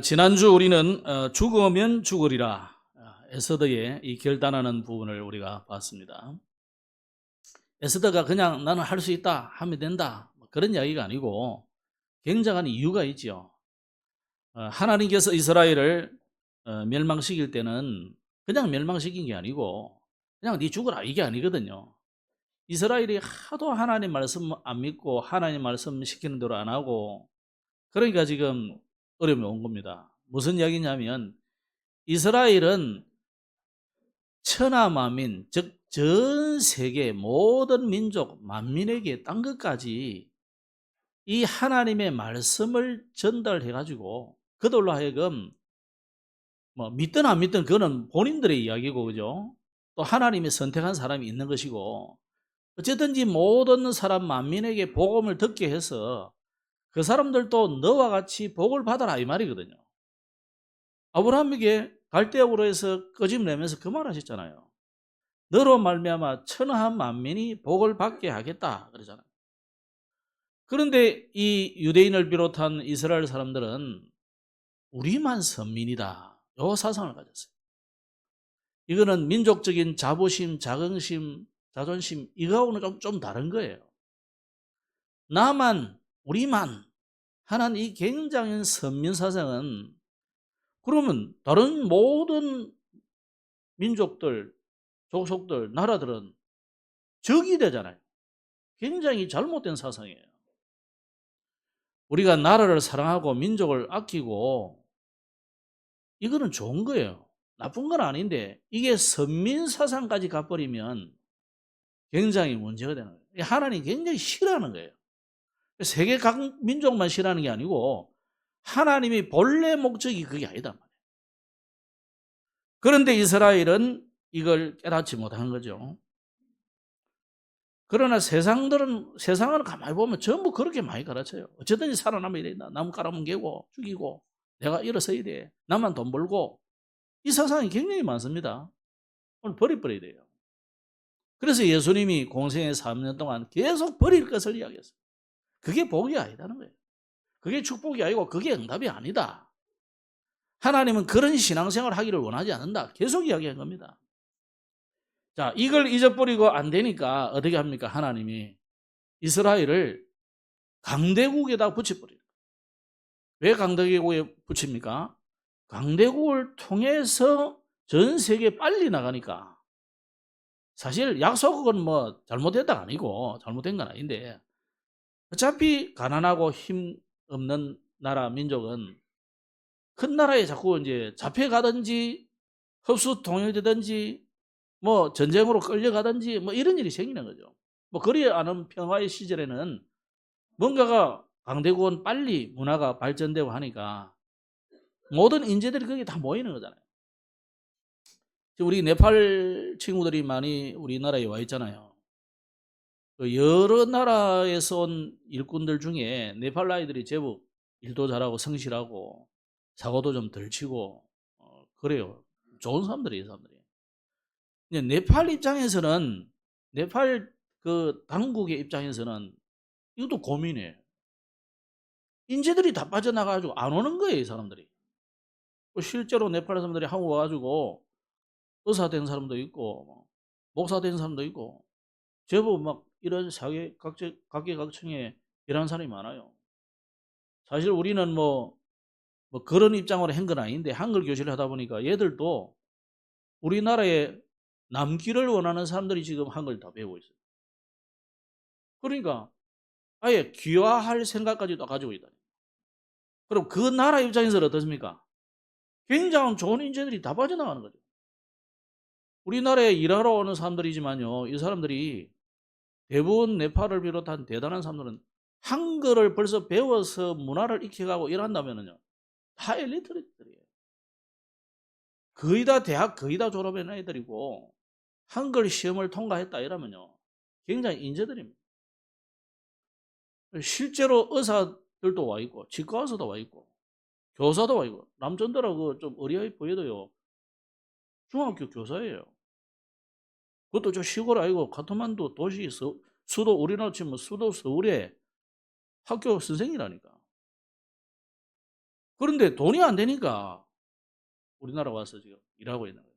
지난주 우리는 죽으면 죽으리라 에스더의 이 결단하는 부분을 우리가 봤습니다. 에스더가 그냥 나는 할 수 있다 하면 된다 그런 이야기가 아니고 굉장한 이유가 있죠. 하나님께서 이스라엘을 멸망시킬 때는 그냥 멸망시킨 게 아니고 그냥 네 죽어라 이게 아니거든요. 이스라엘이 하도 하나님 말씀 안 믿고 하나님 말씀 시키는 대로 안 하고 그러니까 지금 어려움이 온 겁니다. 무슨 이야기냐면 이스라엘은 천하만민, 즉 전 세계 모든 민족, 만민에게 딴 것까지 이 하나님의 말씀을 전달해가지고 그들로 하여금 뭐 믿든 안 믿든 그거는 본인들의 이야기고 그죠? 또 하나님이 선택한 사람이 있는 것이고 어쨌든지 모든 사람 만민에게 복음을 듣게 해서 그 사람들도 너와 같이 복을 받아라 이 말이거든요. 아브라함에게 갈대아우로 해서 꺼짐내면서 그 말하셨잖아요. 너로 말미암아 천하 만민이 복을 받게 하겠다 그러잖아요. 그런데 이 유대인을 비롯한 이스라엘 사람들은 우리만 선민이다 요 사상을 가졌어요. 이거는 민족적인 자부심, 자긍심, 자존심 이거하고는 좀 다른 거예요. 나만, 우리만 하는 이 굉장히 선민 사상은 그러면 다른 모든 민족들, 족속들, 나라들은 적이 되잖아요. 굉장히 잘못된 사상이에요. 우리가 나라를 사랑하고 민족을 아끼고 이거는 좋은 거예요. 나쁜 건 아닌데 이게 선민 사상까지 가버리면 굉장히 문제가 되는 거예요. 하나님이 굉장히 싫어하는 거예요. 세계 각 민족만 싫어하는 게 아니고 하나님이 본래 목적이 그게 아니다. 그런데 이스라엘은 이걸 깨닫지 못한 거죠. 그러나 세상은 가만히 보면 전부 그렇게 많이 가르쳐요. 어쨌든지 살아남아야 된다. 나무 깔아뭉개고 죽이고 내가 일어서야 돼. 나만 돈 벌고 이 세상이 굉장히 많습니다. 오늘 버려야 돼요. 그래서 예수님이 공생의 3년 동안 계속 버릴 것을 이야기했어요. 그게 복이 아니다는 거예요. 그게 축복이 아니고 그게 응답이 아니다. 하나님은 그런 신앙생활을 하기를 원하지 않는다. 계속 이야기한 겁니다. 자, 이걸 잊어버리고 안 되니까 어떻게 합니까? 하나님이 이스라엘을 강대국에다 붙여버려요. 왜 강대국에 붙입니까? 강대국을 통해서 전 세계에 빨리 나가니까. 사실 약속은 뭐 잘못했다가 아니고 잘못된 건 아닌데 어차피 가난하고 힘 없는 나라 민족은 큰 나라에 자꾸 이제 잡혀가든지 흡수 통일되든지 뭐 전쟁으로 끌려가든지 뭐 이런 일이 생기는 거죠. 뭐 그리 않은 평화의 시절에는 뭔가가 강대국은 빨리 문화가 발전되고 하니까 모든 인재들이 거기 다 모이는 거잖아요. 우리 네팔 친구들이 많이 우리나라에 와 있잖아요. 여러 나라에서 온 일꾼들 중에 네팔 아이들이 제법 일도 잘하고 성실하고 사고도 좀 덜 치고 그래요. 좋은 사람들이에요, 사람들이. 네팔 입장에서는 네팔 그 당국의 입장에서는 이것도 고민이에요. 인재들이 다 빠져나가가지고 안 오는 거예요, 이 사람들이. 실제로 네팔 사람들이 한국 와가지고 의사 된 사람도 있고 목사 된 사람도 있고 제법 막 이런 사회 각계각층에 일하는 사람이 많아요. 사실 우리는 뭐 그런 입장으로 한 건 아닌데 한글 교실을 하다 보니까 얘들도 우리나라에 남기를 원하는 사람들이 지금 한글 다 배우고 있어요. 그러니까 아예 귀화할 생각까지도 가지고 있다. 그럼 그 나라 입장에서는 어떻습니까? 굉장히 좋은 인재들이 다 빠져나가는 거죠. 우리나라에 일하러 오는 사람들이지만요, 이 사람들이 대부분 네팔을 비롯한 대단한 사람들은 한글을 벌써 배워서 문화를 익혀가고 일한다면요, 다 엘리트들이에요. 거의 다 대학 거의 다 졸업한 애들이고 한글 시험을 통과했다 이러면요, 굉장히 인재들입니다. 실제로 의사들도 와 있고 치과 의사도 와 있고 교사도 와 있고 남전도라고 좀 어리하게 보여도요, 중학교 교사예요. 그것도 좀 시골 아니고 카트만두 도시 수도 우리나라 치면 수도 서울에 학교 선생이라니까. 그런데 돈이 안 되니까 우리나라 와서 지금 일하고 있는 거예요.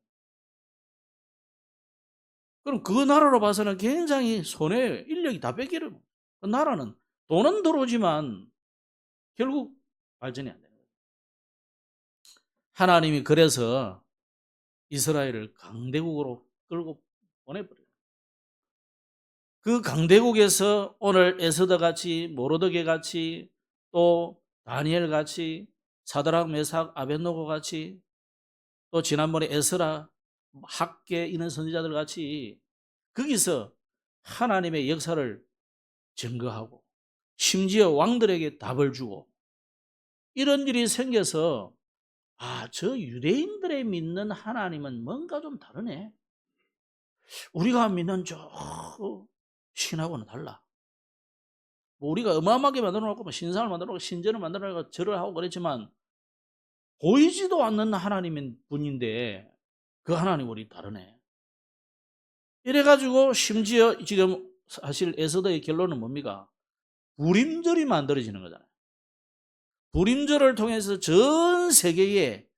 그럼 그 나라로 봐서는 굉장히 손해예요. 인력이 다 뺏기는 거예요. 그 나라는 돈은 들어오지만 결국 발전이 안 되는 거예요. 하나님이 그래서 이스라엘을 강대국으로 끌고 보내버려요. 그 강대국에서 오늘 에스더 같이, 모르드게 같이, 또 다니엘 같이, 사드락 메삭 아벳노고 같이, 또 지난번에 에스라, 학계 이런 선지자들 같이 거기서 하나님의 역사를 증거하고 심지어 왕들에게 답을 주고 이런 일이 생겨서 저 유대인들의 믿는 하나님은 뭔가 좀 다르네. 우리가 믿는 저 신하고는 달라. 뭐 우리가 어마어마하게 만들어 놓고 신상을 만들어 놓고 신전을 만들어 놓고 절을 하고 그랬지만 보이지도 않는 하나님인 분인데 그 하나님 우리 다르네. 이래가지고 심지어 지금 사실 에스더의 결론은 뭡니까? 불임절이 만들어지는 거잖아요. 불임절을 통해서 전 세계에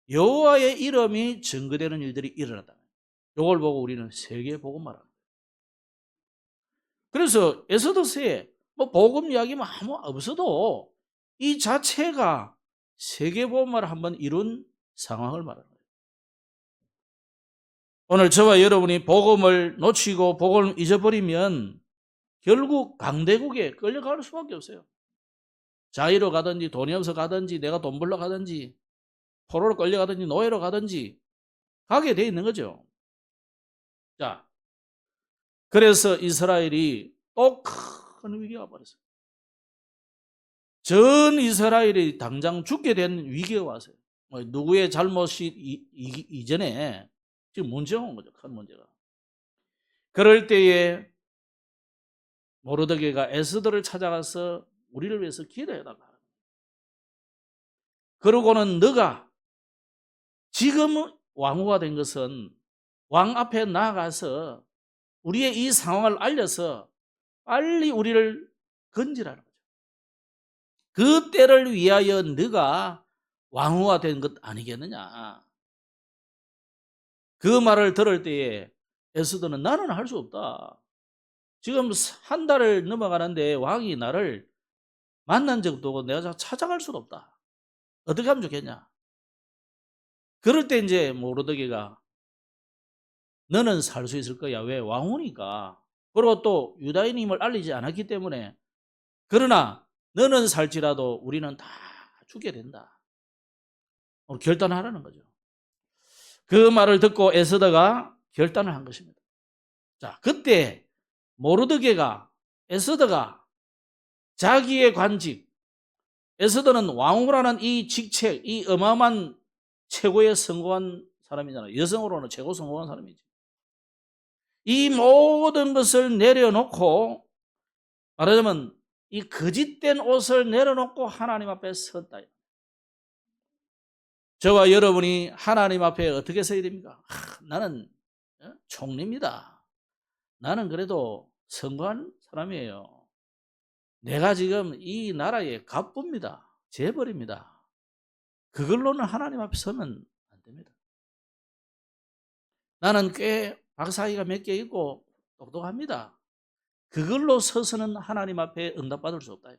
여호와의 이름이 증거되는 일들이 일어났다. 이걸 보고 우리는 세계 복음화라는 거예요. 그래서 에스더서에 뭐 복음 이야기만 아무 없어도 이 자체가 세계 복음화를 한번 이룬 상황을 말하는 거예요. 오늘 저와 여러분이 복음을 놓치고 복음을 잊어버리면 결국 강대국에 끌려갈 수밖에 없어요. 자유로 가든지 돈이 없어 가든지 내가 돈 벌러 가든지 포로로 끌려가든지 노예로 가든지 가게 돼 있는 거죠. 자, 그래서 이스라엘이 또 큰 위기가 벌어졌어요. 전 이스라엘이 당장 죽게 된 위기가 왔어요. 누구의 잘못이 이전에 지금 문제가 온 거죠. 큰 문제가. 그럴 때에 모르드게가 에스더를 찾아가서 우리를 위해서 기도해달라. 그러고는 너가 지금 왕후가 된 것은 왕 앞에 나아가서 우리의 이 상황을 알려서 빨리 우리를 건지라는 거죠. 그 때를 위하여 네가 왕후가 된 것 아니겠느냐. 그 말을 들을 때에 에스더는 나는 할 수 없다. 지금 한 달을 넘어가는데 왕이 나를 만난 적도 없고 내가 찾아갈 수도 없다. 어떻게 하면 좋겠냐. 그럴 때 이제 모르드게가 너는 살 수 있을 거야. 왜? 왕후니까. 그리고 또 유다인임을 알리지 않았기 때문에. 그러나 너는 살지라도 우리는 다 죽게 된다. 결단하라는 거죠. 그 말을 듣고 에스더가 결단을 한 것입니다. 자, 그때 모르드게가 에스더가 자기의 관직, 에스더는 왕후라는 이 직책, 이 어마어마한 최고의 성공한 사람이잖아요. 여성으로는 최고 성공한 사람이지. 이 모든 것을 내려놓고 말하자면 이 거짓된 옷을 내려놓고 하나님 앞에 섰다. 저와 여러분이 하나님 앞에 어떻게 서야 됩니까? 나는 총리입니다. 나는 그래도 성공한 사람이에요. 내가 지금 이 나라의 갑부입니다. 재벌입니다. 그걸로는 하나님 앞에 서면 안 됩니다. 나는 꽤 박사학위가 몇 개 있고 똑똑합니다. 그걸로 서서는 하나님 앞에 응답받을 수 없다.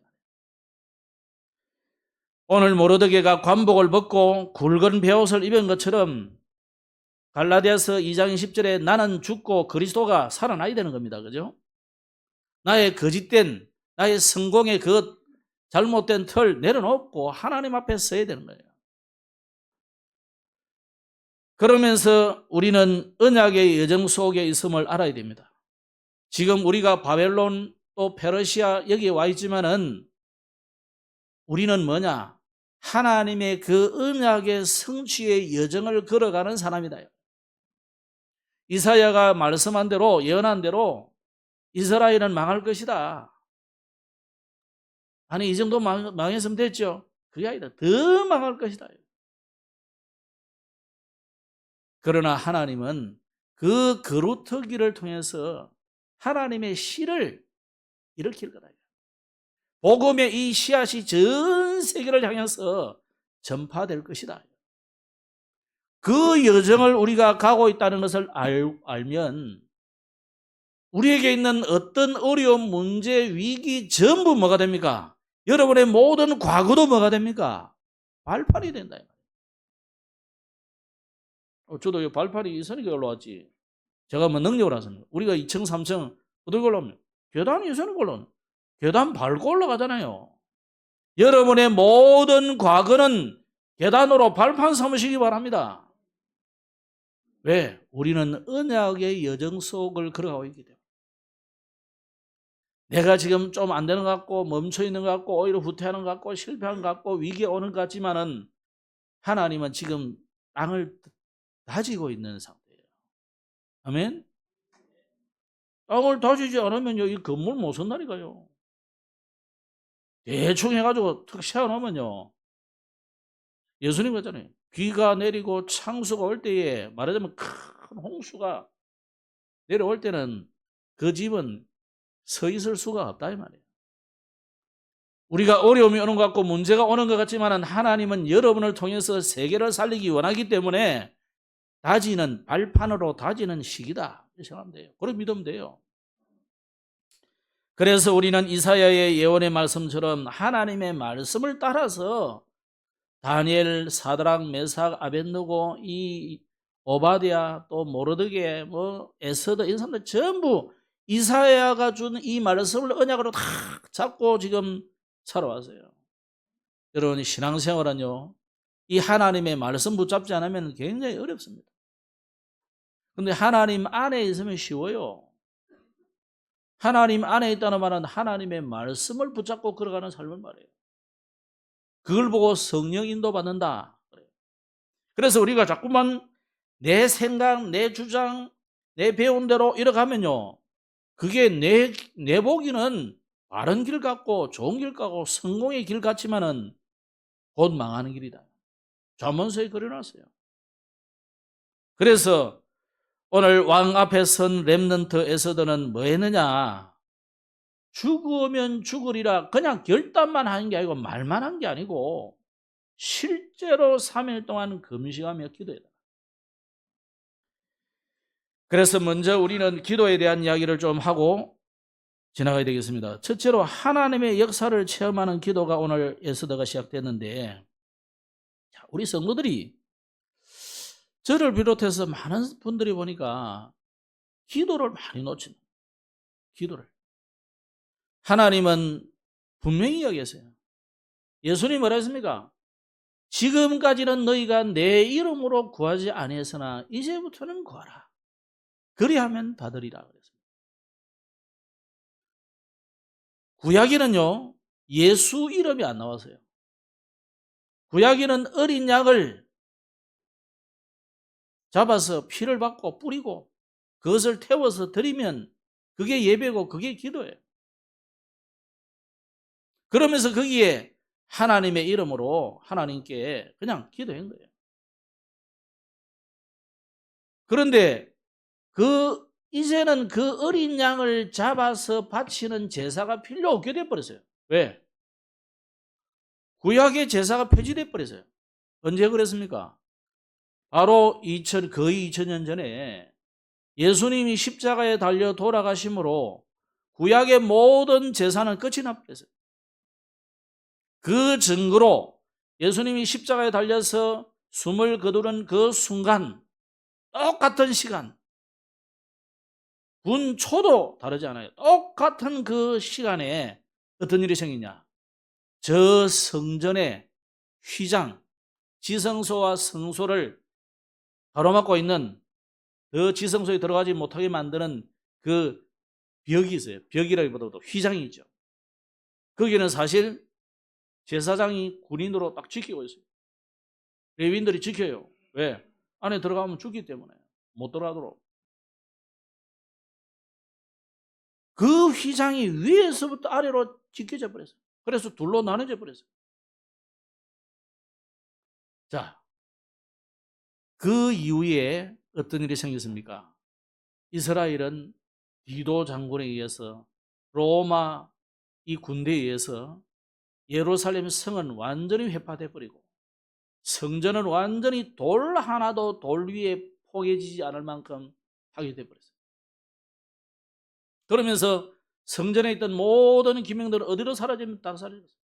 오늘 모르드게가 관복을 벗고 굵은 베옷을 입은 것처럼 갈라디아서 2장 10절에 나는 죽고 그리스도가 살아나야 되는 겁니다. 그죠? 나의 거짓된 나의 성공의 그 잘못된 틀 내려놓고 하나님 앞에 서야 되는 거예요. 그러면서 우리는 언약의 여정 속에 있음을 알아야 됩니다. 지금 우리가 바벨론 또 페르시아 여기에 와 있지만은 우리는 뭐냐? 하나님의 그 언약의 성취의 여정을 걸어가는 사람이다. 이사야가 말씀한 대로 예언한 대로 이스라엘은 망할 것이다. 아니 이 정도 망했으면 됐죠. 그게 아니다. 더 망할 것이다. 그러나 하나님은 그 거루터기를 통해서 하나님의 씨를 일으킬 거다. 복음의 이 씨앗이 전 세계를 향해서 전파될 것이다. 그 여정을 우리가 가고 있다는 것을 알면 우리에게 있는 어떤 어려움, 문제, 위기 전부 뭐가 됩니까? 여러분의 모든 과거도 뭐가 됩니까? 발판이 된다. 저도 이 발판이 있으니까 올라왔지. 제가 뭐 능력을 하습니다. 우리가 2층, 3층 어떻게 올라오면 계단이 있으니까 올라오는. 계단 밟고 올라가잖아요. 여러분의 모든 과거는 계단으로 발판 삼으시기 바랍니다. 왜? 우리는 언약의 여정 속을 걸어가고 있기 때문에. 내가 지금 좀 안 되는 것 같고 멈춰 있는 것 같고 오히려 후퇴하는 것 같고 실패하는 것 같고 위기에 오는 것 같지만은 하나님은 지금 땅을 다지고 있는 상태예요. 아멘? 땅을 다지지 않으면요, 이 건물 못 선다니까요. 대충 해가지고 턱 세워놓으면요, 예수님 같잖아요. 비가 내리고 창수가 올 때에 말하자면 큰 홍수가 내려올 때는 그 집은 서 있을 수가 없다 이 말이에요. 우리가 어려움이 오는 것 같고 문제가 오는 것 같지만 하나님은 여러분을 통해서 세계를 살리기 원하기 때문에 다지는 발판으로 다지는 시기다 이렇게 생각하면 돼요. 그렇게 믿으면 돼요. 그래서 우리는 이사야의 예언의 말씀처럼 하나님의 말씀을 따라서 다니엘, 사드락, 메삭, 아벳느고, 이 오바댜, 또 모르드게, 뭐 에스더 이런 사람들 전부 이사야가 준 이 말씀을 언약으로 다 잡고 지금 살아왔어요. 여러분 신앙생활은요, 이 하나님의 말씀 붙잡지 않으면 굉장히 어렵습니다. 근데 하나님 안에 있으면 쉬워요. 하나님 안에 있다는 말은 하나님의 말씀을 붙잡고 걸어가는 삶을 말해요. 그걸 보고 성령 인도 받는다. 그래서 우리가 자꾸만 내 생각, 내 주장, 내 배운 대로 이렇게 하면요, 그게 내 보기는 바른 길 같고 좋은 길 같고 성공의 길 같지만은 곧 망하는 길이다. 잠언서에 그려놨어요. 그래서 오늘 왕 앞에 선 렘넌트 에서더는 뭐 했느냐? 죽으면 죽으리라 그냥 결단만 하는 게 아니고 말만 한 게 아니고 실제로 3일 동안 금식하며 기도했다. 그래서 먼저 우리는 기도에 대한 이야기를 좀 하고 지나가야 되겠습니다. 첫째로 하나님의 역사를 체험하는 기도가 오늘 에스더가 시작됐는데, 우리 성도들이 저를 비롯해서 많은 분들이 보니까 기도를 많이 놓칩니다. 기도를. 하나님은 분명히 여기세요. 예수님이 뭐라 했습니까? 지금까지는 너희가 내 이름으로 구하지 아니했으나 이제부터는 구하라. 그리하면 받으리라 그랬습니다. 구약에는요, 예수 이름이 안 나왔어요. 구약에는 어린 양을 잡아서 피를 받고 뿌리고 그것을 태워서 드리면 그게 예배고 그게 기도예요. 그러면서 거기에 하나님의 이름으로 하나님께 그냥 기도한 거예요. 그런데 이제는 그 어린 양을 잡아서 바치는 제사가 필요 없게 돼버렸어요. 왜? 구약의 제사가 폐지돼 버렸어요. 언제 그랬습니까? 바로 거의 2000년 전에 예수님이 십자가에 달려 돌아가심으로 구약의 모든 제사는 끝이 나버렸어요. 그 증거로 예수님이 십자가에 달려서 숨을 거두는 그 순간 똑같은 시간, 분초도 다르지 않아요. 똑같은 그 시간에 어떤 일이 생기냐? 저 성전의 휘장, 지성소와 성소를 가로막고 있는 그 지성소에 들어가지 못하게 만드는 그 벽이 있어요. 벽이라기보다도 휘장이죠. 거기는 사실 제사장이 군인으로 딱 지키고 있어요. 레위인들이 지켜요. 왜? 안에 들어가면 죽기 때문에 못 들어가도록. 그 휘장이 위에서부터 아래로 지켜져 버렸어요. 그래서 둘로 나눠져 버렸어요. 자, 그 이후에 어떤 일이 생겼습니까? 이스라엘은 디도 장군에 의해서 로마 이 군대에 의해서 예루살렘 성은 완전히 회파돼 버리고 성전은 완전히 돌 하나도 돌 위에 포개지지 않을 만큼 파괴돼 버렸어요. 그러면서 성전에 있던 모든 기명들은 어디로 사라지면 다 사라졌어요.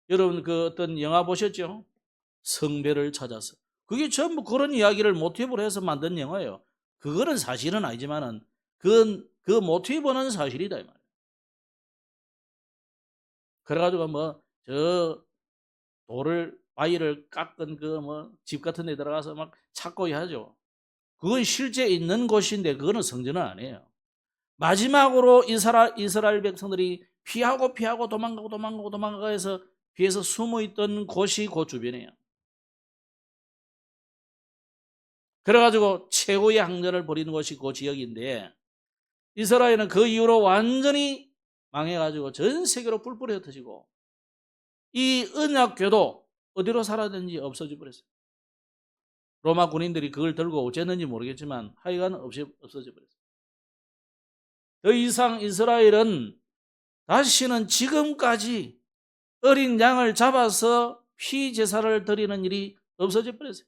여러분 그 어떤 영화 보셨죠? 성배를 찾아서. 그게 전부 그런 이야기를 모티브로 해서 만든 영화예요. 그거는 사실은 아니지만은 그 모티브는 사실이다 이 말이에요. 그래가지고 뭐 저 돌을 바위를 깎은 그 뭐 집 같은 데 들어가서 막 찾고 하죠. 그건 실제 있는 곳인데 그거는 성전은 아니에요. 마지막으로 이스라엘 백성들이 피하고 도망가고 해서 피해서 숨어 있던 곳이 그 주변이에요. 그래가지고 최고의 항전을 벌이는 곳이 그 지역인데 이스라엘은 그 이후로 완전히 망해가지고 전 세계로 뿔뿔이 흩어지고 이 언약궤도 어디로 사라졌는지 없어져 버렸어요. 로마 군인들이 그걸 들고 어쨌는지 모르겠지만 하여간 없어져 버렸어요. 더 이상 이스라엘은 다시는 지금까지 어린 양을 잡아서 피제사를 드리는 일이 없어져 버렸어요.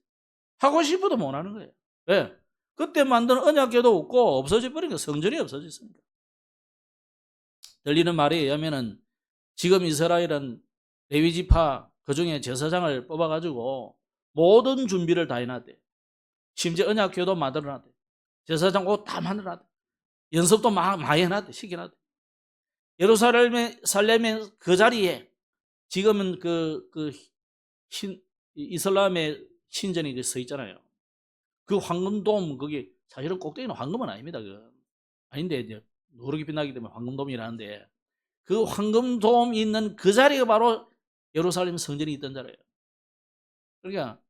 하고 싶어도 못 하는 거예요. 왜? 그때 만든 언약궤도 없고 없어져 버리니까 성전이 없어졌습니다. 들리는 말에 의하면은 지금 이스라엘은 레위지파 그중에 제사장을 뽑아가지고 모든 준비를 다 해놨대. 심지어 언약궤도 만들어놨대. 제사장 옷 다 만들어놨대. 연습도 많이 해놨대. 시켜놨대. 예루살렘의 그 자리에 지금은 이슬람의 신전이 서 있잖아요. 그 황금돔 거기 사실은 꼭대기는 황금은 아닙니다. 아닌데 이제 누렇게 빛나기 때문에 황금돔이라는데 그 황금돔이 있는 그 자리가 바로 예루살렘 성전이 있던 자리예요. 그러니까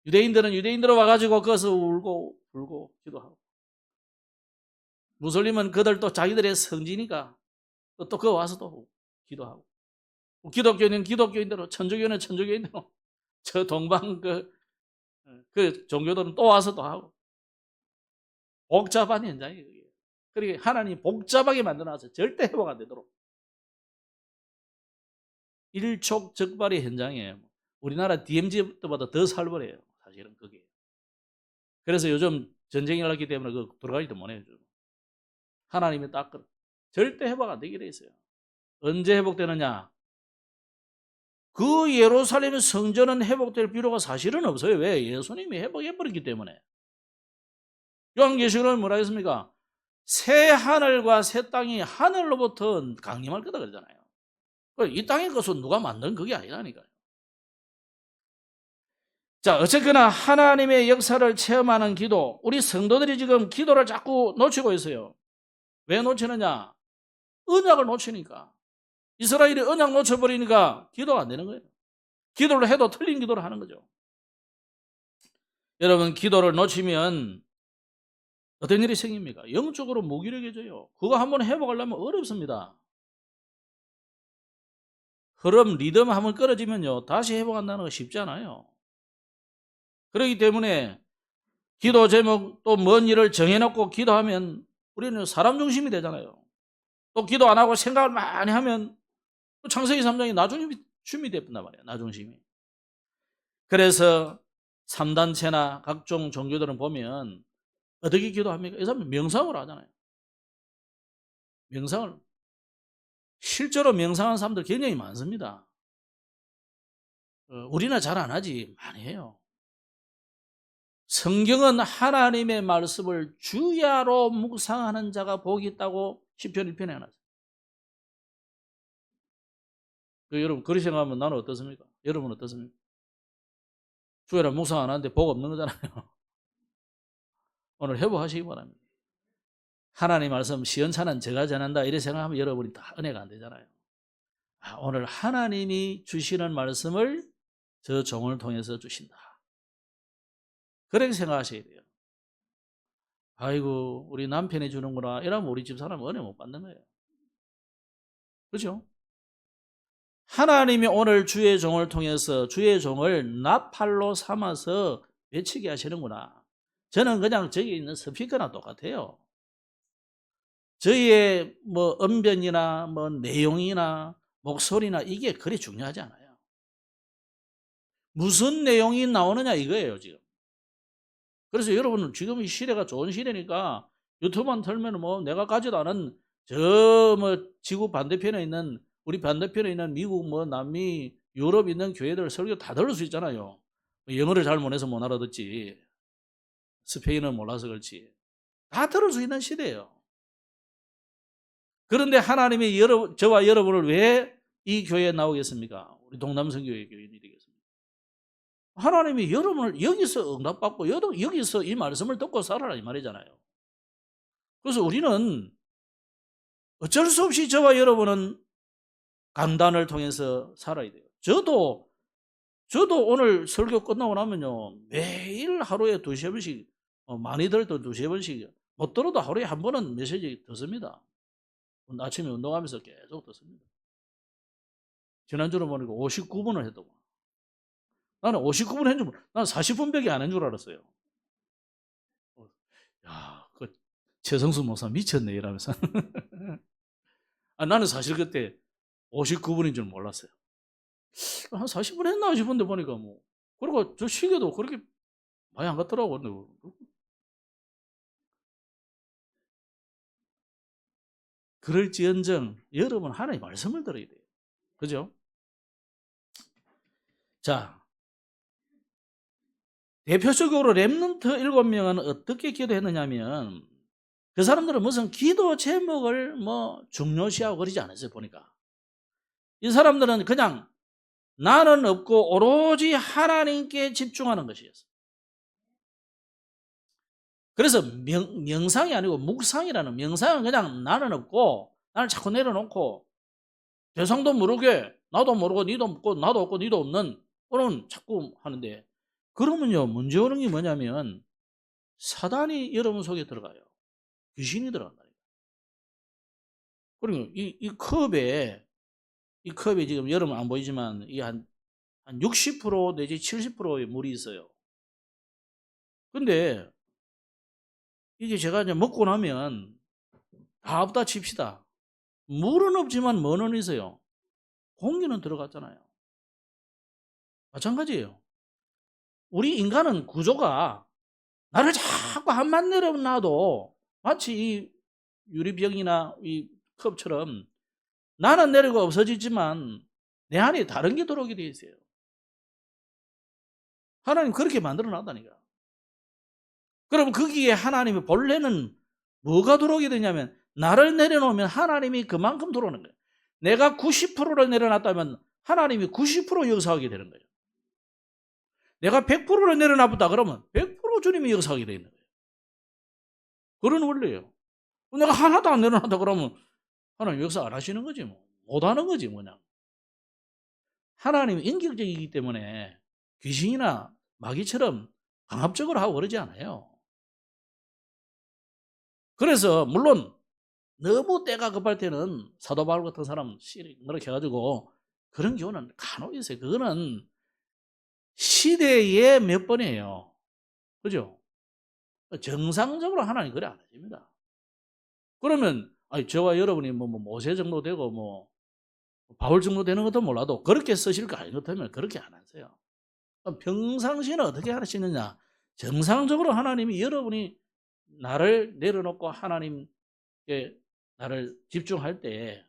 유대인들은 유대인들로 와가지고 거기서 울고 불고 기도하고 무슬림은 그들 또 자기들의 성지니까 또 그거 와서 또 기도하고 기독교인은 기독교인대로 천주교는 천주교인대로 저 동방 그 종교들은 또 와서 또 하고 복잡한 현장이에요. 그러니까 하나님이 복잡하게 만들어놔서 절대 회복 안 되도록 일촉즉발의 현장이에요. 우리나라 DMZ 때보다 더 살벌해요. 사실은 그게. 그래서 요즘 전쟁이 일어났기 때문에 들어가지도 못해요. 하나님이 딱 절대 회복 안 되게 돼 있어요. 언제 회복되느냐? 그 예루살렘 성전은 회복될 필요가 사실은 없어요. 왜? 예수님이 회복해버렸기 때문에. 요한계시록은 뭐라 했습니까? 새 하늘과 새 땅이 하늘로부터 강림할 거다 그러잖아요. 이 땅의 것은 누가 만든 그게 아니라니까요. 자, 어쨌거나 하나님의 역사를 체험하는 기도, 우리 성도들이 지금 기도를 자꾸 놓치고 있어요. 왜 놓치느냐? 언약을 놓치니까. 이스라엘이 언약 놓쳐버리니까 기도가 안 되는 거예요. 기도를 해도 틀린 기도를 하는 거죠. 여러분, 기도를 놓치면 어떤 일이 생깁니까? 영적으로 무기력해져요. 그거 한번 회복하려면 어렵습니다. 흐름, 리듬 한번 끊어지면요, 다시 회복한다는 거 쉽지 않아요. 그렇기 때문에 기도 제목 또 뭔 일을 정해놓고 기도하면 우리는 사람 중심이 되잖아요. 또 기도 안 하고 생각을 많이 하면 창세기 3장이 나중심이 됐단 말이에요. 나중심이. 그래서 3단체나 각종 종교들은 보면 어떻게 기도합니까? 이 사람은 명상을 하잖아요. 명상을. 실제로 명상하는 사람들 굉장히 많습니다. 우리는 잘 안 하지 많이 해요. 성경은 하나님의 말씀을 주야로 묵상하는 자가 복이 있다고 시편 1편에 해놨어요. 여러분 그렇게 생각하면 나는 어떻습니까? 여러분은 어떻습니까? 주야로 묵상 안 하는데 복 없는 거잖아요. 오늘 회복하시기 바랍니다. 하나님 말씀 시원찮은 제가 전한다 이렇게 생각하면 여러분이 다 은혜가 안 되잖아요. 오늘 하나님이 주시는 말씀을 저 종을 통해서 주신다. 그렇게 생각하셔야 돼요. 아이고 우리 남편이 주는구나 이러면 우리 집 사람은 은혜 못 받는 거예요. 그렇죠? 하나님이 오늘 주의 종을 통해서 주의 종을 나팔로 삼아서 외치게 하시는구나. 저는 그냥 저기 있는 스피커나 똑같아요. 저희의 뭐 언변이나 뭐 내용이나 목소리나 이게 그리 중요하지 않아요. 무슨 내용이 나오느냐 이거예요, 지금. 그래서 여러분은 지금 이 시대가 좋은 시대니까 유튜브만 틀면 뭐 내가 가지도 않은 저 뭐 지구 반대편에 있는 우리 반대편에 있는 미국 뭐 남미 유럽 있는 교회들 설교 다 들을 수 있잖아요. 영어를 잘 못해서 못 알아듣지. 스페인어 몰라서 그렇지. 다 들을 수 있는 시대예요. 그런데 하나님이 저와 여러분을 왜 이 교회에 나오겠습니까? 우리 동남성교회 교인이 되겠습니까? 하나님이 여러분을 여기서 응답받고 여기서 이 말씀을 듣고 살아라 이 말이잖아요. 그래서 우리는 어쩔 수 없이 저와 여러분은 강단을 통해서 살아야 돼요. 저도 오늘 설교 끝나고 나면요 매일 하루에 2-3번씩 많이들 도 2-3번씩 못 들어도 하루에 한 번은 메시지 듣습니다. 아침에 운동하면서 계속 듣습니다. 지난주로 보니까 59분을 했다고. 나는 59분 했는 줄, 나는 40분밖에 안 한 줄 알았어요. 야, 그 최성수 목사 미쳤네 이러면서. 나는 사실 그때 59분인 줄 몰랐어요. 한 40분 했나 싶은데 보니까 뭐. 그리고 저 시계도 그렇게 많이 안 갔더라고. 그럴지언정 여러분 하나님의 말씀을 들어야 돼요. 그죠? 자, 대표적으로 렘넌트 7명은 어떻게 기도했느냐면 그 사람들은 무슨 기도 제목을 뭐 중요시하고 그러지 않았어요. 보니까 이 사람들은 그냥 나는 없고 오로지 하나님께 집중하는 것이었어요. 그래서 명상이 아니고 묵상이라는, 명상은 그냥 나는 없고 나를 자꾸 내려놓고 대상도 모르게 나도 모르고 니도 없고 나도 없고 니도 없는 그런 자꾸 하는데, 그러면요 문제 오는 게 뭐냐면 사단이 여러분 속에 들어가요. 귀신이 들어간다. 그리고 이 컵에 지금 여러분 안 보이지만 이 한 60% 내지 70%의 물이 있어요. 근데 이게 제가 이제 먹고 나면 다 없다 칩시다. 물은 없지만 뭐는 있어요? 공기는 들어갔잖아요. 마찬가지예요. 우리 인간은 구조가 나를 자꾸 한만 내려놔도 마치 이 유리병이나 이 컵처럼 나는 내리고 없어지지만 내 안에 다른 게 들어오게 돼 있어요. 하나님 그렇게 만들어 놨다니까. 그럼 거기에 하나님의 본래는 뭐가 들어오게 되냐면 나를 내려놓으면 하나님이 그만큼 들어오는 거예요. 내가 90%를 내려놨다면 하나님이 90% 역사하게 되는 거예요. 내가 100%를 내려놨다 그러면 100% 주님이 역사하게 되는 거예요. 그런 원리예요. 내가 하나도 안 내려놨다 그러면 하나님 역사 안 하시는 거지 뭐. 못하는 거지 뭐냐. 하나님은 인격적이기 때문에 귀신이나 마귀처럼 강압적으로 하고 그러지 않아요. 그래서 물론 너무 때가 급할 때는 사도 바울 같은 사람 이렇게 해가지고 그런 경우는 간혹 있어요. 그거는 시대에 몇 번이에요. 그죠? 정상적으로 하나님 그래 안 하십니다. 그러면 저와 여러분이 뭐 모세 정도 되고 뭐 바울 정도 되는 것도 몰라도 그렇게 쓰실 거 아닌 것 같으면 그렇게 안 하세요. 평상시에는 어떻게 하시느냐? 정상적으로 하나님이 여러분이 나를 내려놓고 하나님께 나를 집중할 때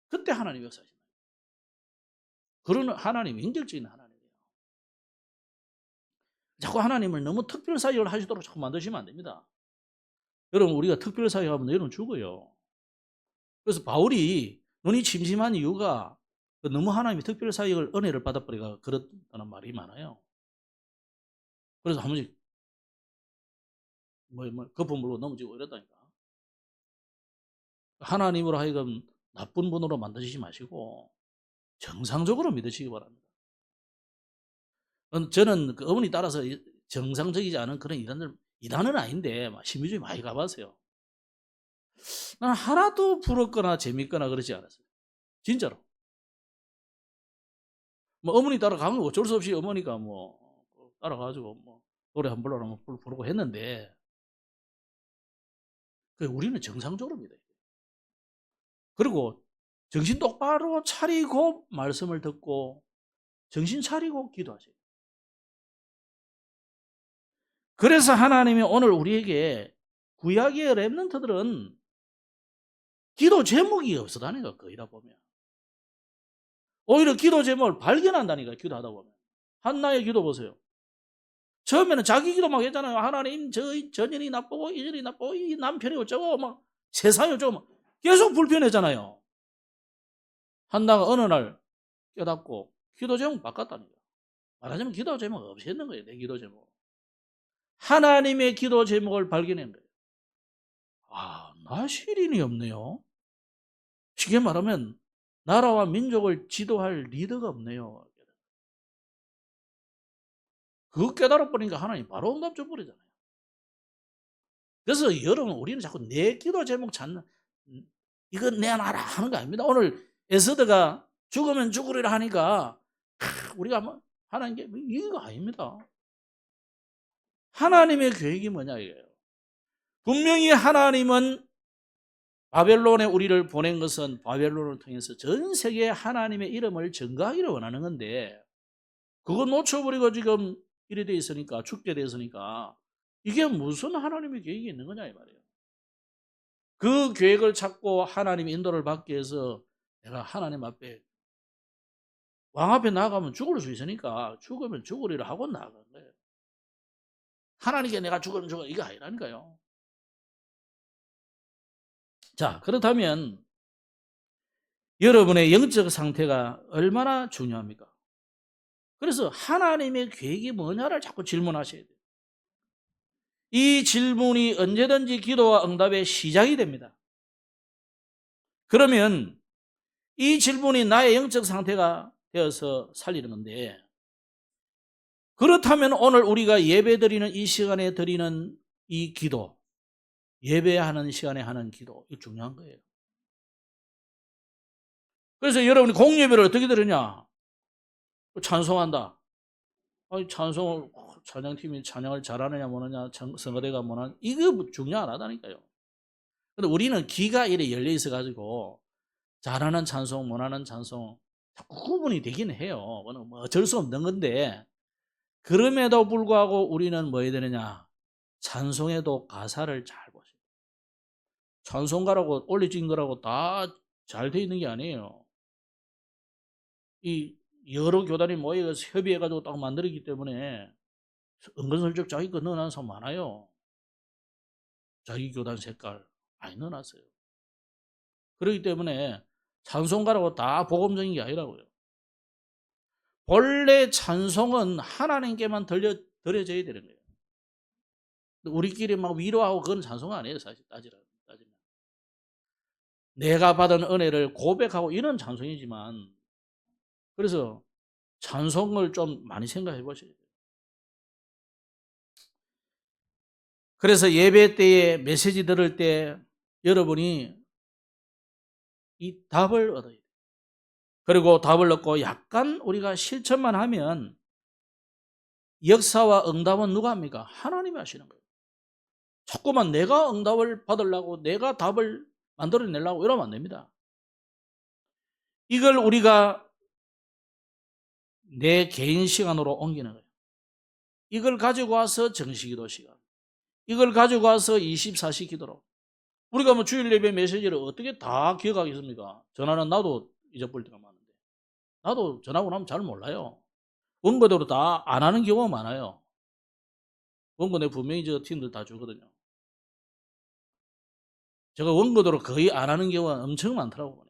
그때 하나님이 역사하십니다. 그런 하나님이 인격적인 하나님이에요. 자꾸 하나님을 너무 특별사역을 하시도록 자꾸 만드시면 안 됩니다. 여러분 우리가 특별사역하면 여러분 죽어요. 그래서 바울이 눈이 침침한 이유가 너무 하나님이 특별사역을 은혜를 받아버리가 그렇다는 말이 많아요. 그래서 한 번씩 거품 물고 넘어지고 이러다니까. 하나님으로 하여금 나쁜 분으로 만드시지 마시고 정상적으로 믿으시기 바랍니다. 저는 그 어머니 따라서 정상적이지 않은 그런 이단은 아닌데 심리주의 많이 가봤어요. 난 하나도 부럽거나 재밌거나 그러지 않았어요. 진짜로. 뭐 어머니 따라가면 어쩔 수 없이 어머니가 뭐 따라가지고 뭐 노래 한 불러라 부르고 했는데 우리는 정상적으로 믿어요. 그리고 정신 똑바로 차리고 말씀을 듣고 정신 차리고 기도하세요. 그래서 하나님이 오늘 우리에게 구약의 렘넌트들은 기도 제목이 없었다니까, 거의 다 보면. 오히려 기도 제목을 발견한다니까, 기도하다 보면. 한나의 기도 보세요. 처음에는 자기 기도 막 했잖아요. 하나님, 저 년이 나쁘고, 이 년이 나쁘고, 이 남편이 어쩌고, 막, 세상이 어쩌고, 막, 계속 불편했잖아요. 한나가 어느 날 깨닫고, 기도 제목 바꿨다니까. 말하자면 기도 제목 없었는 거예요, 내 기도 제목. 하나님의 기도 제목을 발견한 거예요. 아, 나 시린이 없네요. 쉽게 말하면, 나라와 민족을 지도할 리더가 없네요. 그거 깨달아버리니까 하나님 바로 응답 줘버리잖아요. 그래서 여러분, 우리는 자꾸 내 기도 제목 찾는, 이건 내 나라 하는 거 아닙니다. 오늘 에스더가 죽으면 죽으리라 하니까 우리가 뭐 하나님께 이거 아닙니다. 하나님의 계획이 뭐냐 이거예요. 분명히 하나님은 바벨론에 우리를 보낸 것은 바벨론을 통해서 전 세계에 하나님의 이름을 전가하기를 원하는 건데, 그거 놓쳐버리고 지금 이래 돼 있으니까, 죽게 돼 있으니까 이게 무슨 하나님의 계획이 있는 거냐 이 말이에요. 그 계획을 찾고 하나님 인도를 받기 위해서 내가 하나님 앞에, 왕 앞에 나가면 죽을 수 있으니까 죽으면 죽으리라 하고 나간 거예요. 하나님께 내가 죽으면 죽어, 이거 아니라니까요. 자, 그렇다면 여러분의 영적 상태가 얼마나 중요합니까? 그래서 하나님의 계획이 뭐냐를 자꾸 질문하셔야 돼요. 이 질문이 언제든지 기도와 응답의 시작이 됩니다. 그러면 이 질문이 나의 영적 상태가 되어서 살리는 건데, 그렇다면 오늘 우리가 예배드리는 이 시간에 드리는 이 기도, 예배하는 시간에 하는 기도, 이거 중요한 거예요. 그래서 여러분이 공예배를 어떻게 드리냐? 찬송한다. 찬송을, 찬양팀이 찬양을 잘하느냐 못하느냐, 성가대가 못하느냐, 이거 중요 안 하다니까요. 근데 우리는 귀가 이래 열려 있어 가지고 잘하는 찬송, 못하는 찬송 자꾸 구분이 되긴 해요. 그건 뭐 어쩔 수 없는 건데, 그럼에도 불구하고 우리는 뭐 해야 되느냐? 찬송에도 가사를 잘 보세요. 찬송가라고 올려진 거라고 다 잘 돼 있는 게 아니에요. 이 여러 교단이 모여서 협의해가지고 딱 만들었기 때문에 은근슬쩍 자기 거 넣어놓은 사람 많아요. 자기 교단 색깔 많이 넣어놨어요. 그렇기 때문에 찬송가라고 다 복음적인 게 아니라고요. 본래 찬송은 하나님께만 드려져야 되는 거예요. 우리끼리 막 위로하고 그건 찬송 아니에요, 사실 따지면. 내가 받은 은혜를 고백하고 이런 찬송이지만, 그래서 찬송을 좀 많이 생각해 보셔야 돼요. 그래서 예배 때에 메시지 들을 때 여러분이 이 답을 얻어야 돼요. 그리고 답을 얻고 약간 우리가 실천만 하면 역사와 응답은 누가 합니까? 하나님이 하시는 거예요. 자꾸만 내가 응답을 받으려고, 내가 답을 만들어내려고 이러면 안 됩니다. 이걸 우리가 내 개인 시간으로 옮기는 거예요. 이걸 가지고 와서 정시기도 시간, 이걸 가지고 와서 24시 기도로. 우리가 뭐 주일 예배 메시지를 어떻게 다 기억하겠습니까? 전화는 나도 잊어버릴 때가 많은데, 나도 전화하고 나면 잘 몰라요. 원고대로 다 안 하는 경우가 많아요. 원고 내 분명히 저 팀들 다 주거든요. 제가 원고대로 거의 안 하는 경우가 엄청 많더라고요.